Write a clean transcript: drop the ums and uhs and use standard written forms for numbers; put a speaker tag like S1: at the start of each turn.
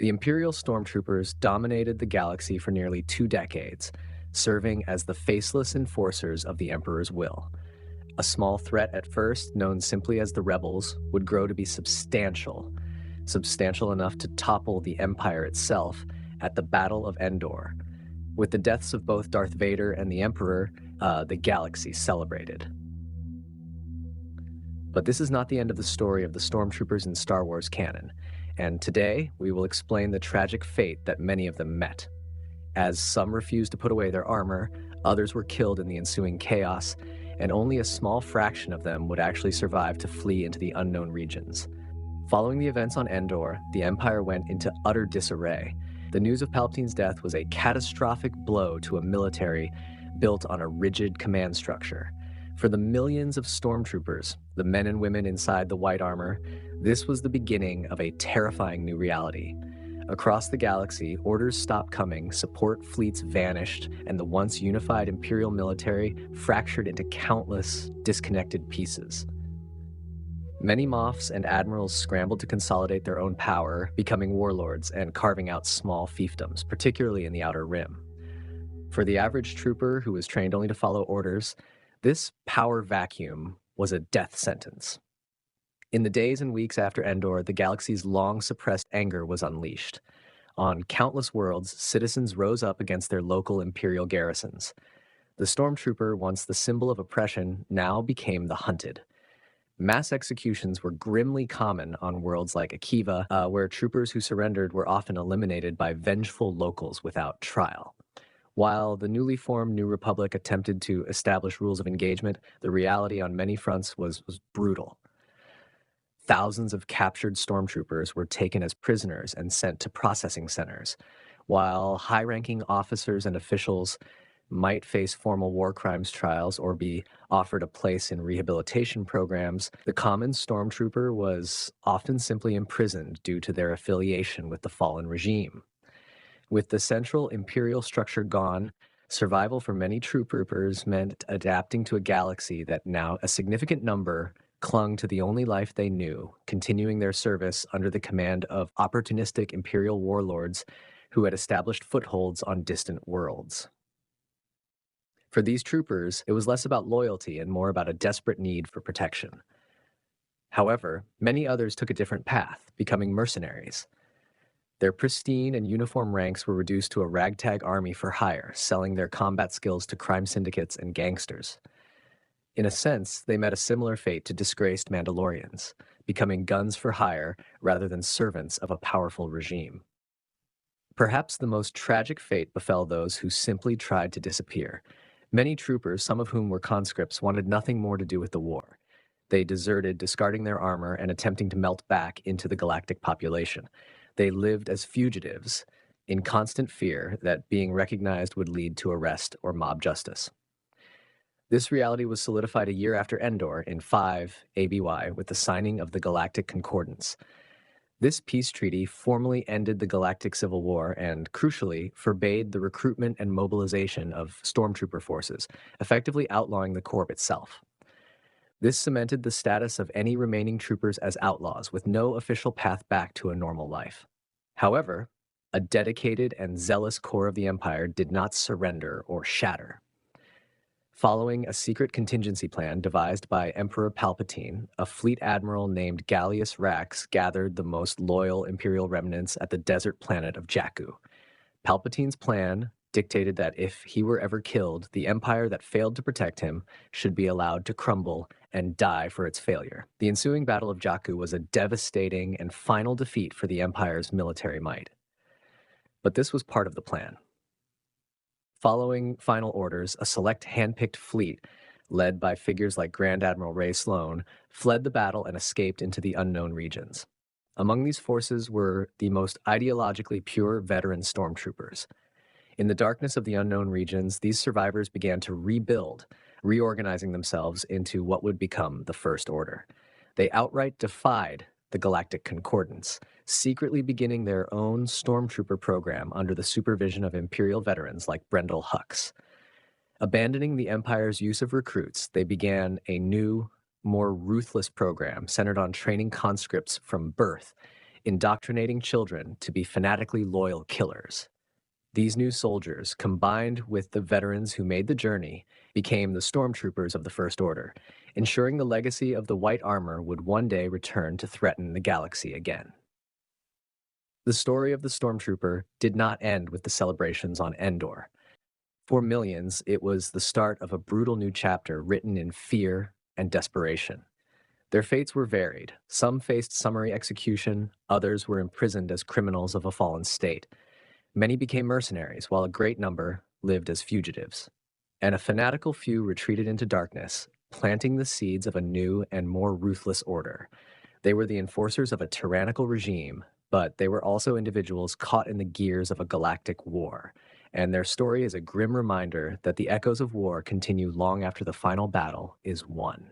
S1: The Imperial Stormtroopers dominated the galaxy for nearly 2 decades, serving as the faceless enforcers of the Emperor's will. A small threat at first, known simply as the Rebels, would grow to be substantial enough to topple the Empire itself at the Battle of Endor. With the deaths of both Darth Vader and the Emperor, the galaxy celebrated. But this is not the end of the story of the Stormtroopers in Star Wars canon, and today we will explain the tragic fate that many of them met. As some refused to put away their armor, others were killed in the ensuing chaos, and only a small fraction of them would actually survive to flee into the unknown regions. Following the events on Endor, the Empire went into utter disarray. The news of Palpatine's death was a catastrophic blow to a military built on a rigid command structure. For the millions of stormtroopers, the men and women inside the white armor, this was the beginning of a terrifying new reality. Across the galaxy, orders stopped coming, support fleets vanished, and the once unified Imperial military fractured into countless disconnected pieces. Many Moffs and admirals scrambled to consolidate their own power, becoming warlords and carving out small fiefdoms, particularly in the Outer Rim. For the average trooper who was trained only to follow orders, this power vacuum was a death sentence. In the days and weeks after Endor, the galaxy's long-suppressed anger was unleashed. On countless worlds, citizens rose up against their local Imperial garrisons. The Stormtrooper, once the symbol of oppression, now became the hunted. Mass executions were grimly common on worlds like Akiva, where troopers who surrendered were often eliminated by vengeful locals without trial. While the newly formed New Republic attempted to establish rules of engagement, the reality on many fronts was brutal. Thousands of captured stormtroopers were taken as prisoners and sent to processing centers, while high-ranking officers and officials might face formal war crimes trials or be offered a place in rehabilitation programs. The common stormtrooper was often simply imprisoned due to their affiliation with the fallen regime. With the central imperial structure gone, survival for many troopers meant adapting to a galaxy that now a significant number clung to the only life they knew, continuing their service under the command of opportunistic imperial warlords who had established footholds on distant worlds. For these troopers, it was less about loyalty and more about a desperate need for protection. However, many others took a different path, becoming mercenaries. Their pristine and uniform ranks were reduced to a ragtag army for hire, selling their combat skills to crime syndicates and gangsters. In a sense, they met a similar fate to disgraced Mandalorians, becoming guns for hire rather than servants of a powerful regime. Perhaps the most tragic fate befell those who simply tried to disappear. Many troopers, some of whom were conscripts, wanted nothing more to do with the war. They deserted, discarding their armor and attempting to melt back into the galactic population. They lived as fugitives, in constant fear that being recognized would lead to arrest or mob justice. This reality was solidified a year after Endor in 5 ABY with the signing of the Galactic Concordance. This peace treaty formally ended the Galactic Civil War and, crucially, forbade the recruitment and mobilization of stormtrooper forces, effectively outlawing the Corps itself. This cemented the status of any remaining troopers as outlaws, with no official path back to a normal life. However, a dedicated and zealous core of the Empire did not surrender or shatter. Following a secret contingency plan devised by Emperor Palpatine, a fleet admiral named Gallius Rax gathered the most loyal Imperial remnants at the desert planet of Jakku. Palpatine's plan dictated that if he were ever killed, the Empire that failed to protect him should be allowed to crumble and die for its failure. The ensuing Battle of Jakku was a devastating and final defeat for the Empire's military might. But this was part of the plan. Following final orders, a select hand-picked fleet, led by figures like Grand Admiral Ray Sloan, fled the battle and escaped into the unknown regions. Among these forces were the most ideologically pure veteran stormtroopers. In the darkness of the unknown regions, these survivors began to rebuild, reorganizing themselves into what would become the First Order. They outright defied the Galactic Concordance, secretly beginning their own stormtrooper program under the supervision of Imperial veterans like Brendel Hux. Abandoning the Empire's use of recruits, they began a new, more ruthless program centered on training conscripts from birth indoctrinating children to be fanatically loyal killers. These new soldiers, combined with the veterans who made the journey, became the stormtroopers of the First Order, ensuring the legacy of the white armor would one day return to threaten the galaxy again. The story of the stormtrooper did not end with the celebrations on Endor. For millions, it was the start of a brutal new chapter written in fear and desperation. Their fates were varied. Some faced summary execution, others were imprisoned as criminals of a fallen state. Many became mercenaries, while a great number lived as fugitives. And a fanatical few retreated into darkness, planting the seeds of a new and more ruthless order. They were the enforcers of a tyrannical regime, but they were also individuals caught in the gears of a galactic war. And their story is a grim reminder that the echoes of war continue long after the final battle is won.